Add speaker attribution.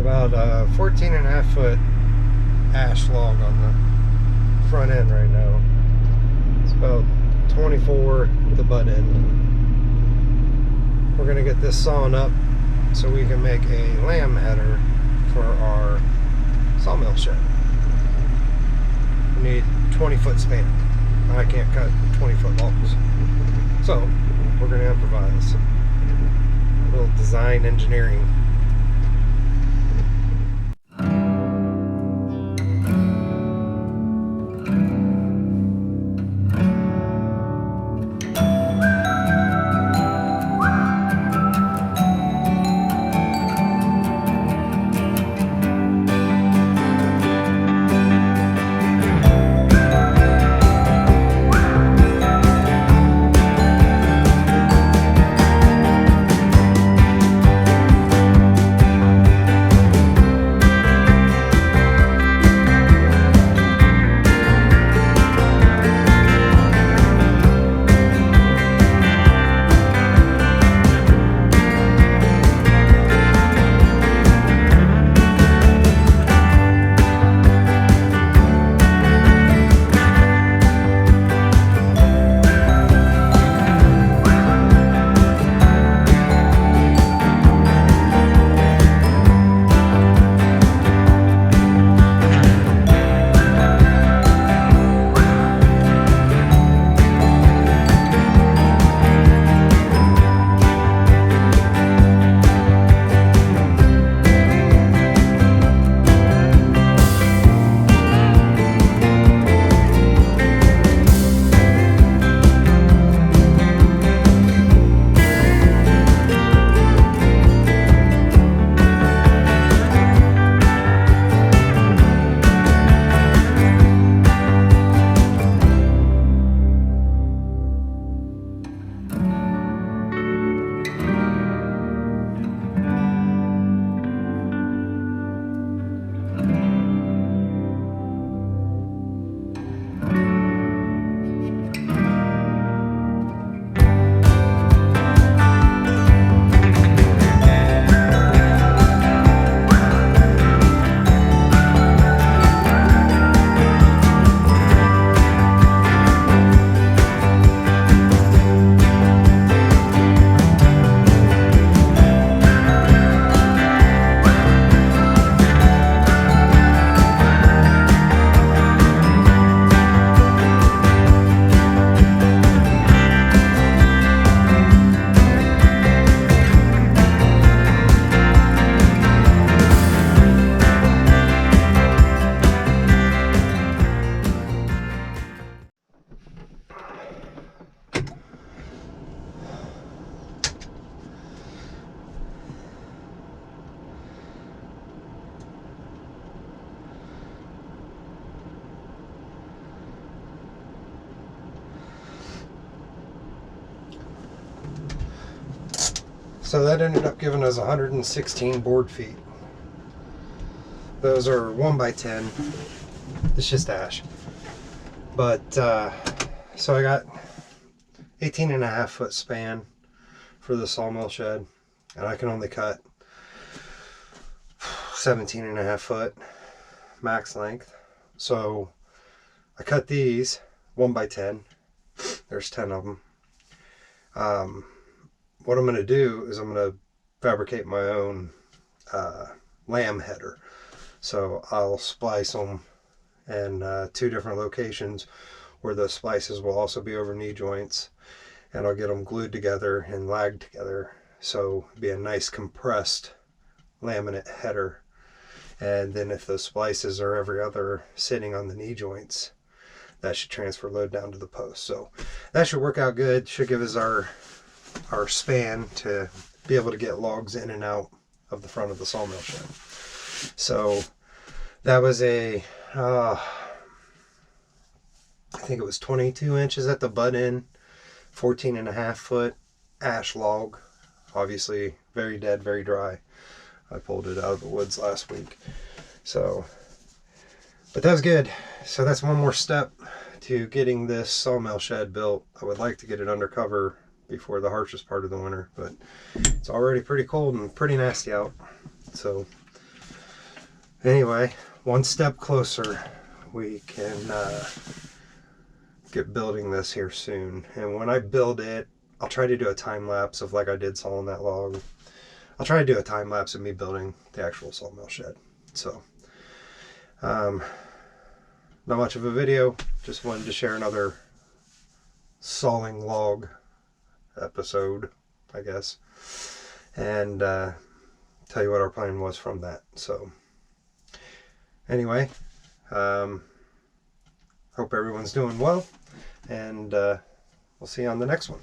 Speaker 1: about a 14.5-foot ash log on the front end right now. It's about 24 at the butt end. We're gonna get this sawn up so we can make a lamb header for our sawmill shed. We need 20-foot span. I can't cut 20-foot logs, so we're gonna improvise. A little design engineering. So that ended up giving us 116 board feet. Those are 1x10. It's just ash. But so I got 18.5-foot span for the sawmill shed, and I can only cut 17.5-foot max length. So I cut these 1x10. There's 10 of them. What I'm going to do is I'm going to fabricate my own lamb header. So I'll splice them in 2 different locations where the splices will also be over knee joints, and I'll get them glued together and lagged together, so it'll be a nice compressed laminate header. And then if the splices are every other sitting on the knee joints, that should transfer load down to the post. So that should work out good. Should give us our span to be able to get logs in and out of the front of the sawmill shed. So that was a I think it was 22 inches at the butt end, 14.5-foot ash log. Obviously very dead, very dry. I pulled it out of the woods last week. So, but that was good. So that's one more step to getting this sawmill shed built. I would like to get it under cover before the harshest part of the winter, but it's already pretty cold and pretty nasty out. So Anyway, one step closer, we can get building this here soon. And when I build it, I'll try to do a time lapse of like I did sawing that log. I'll try to do a time lapse of me building the actual sawmill shed. So, not much of a video. Just wanted to share another sawing log episode, I guess, and tell you what our plan was from that. So, anyway, hope everyone's doing well, and we'll see you on the next one.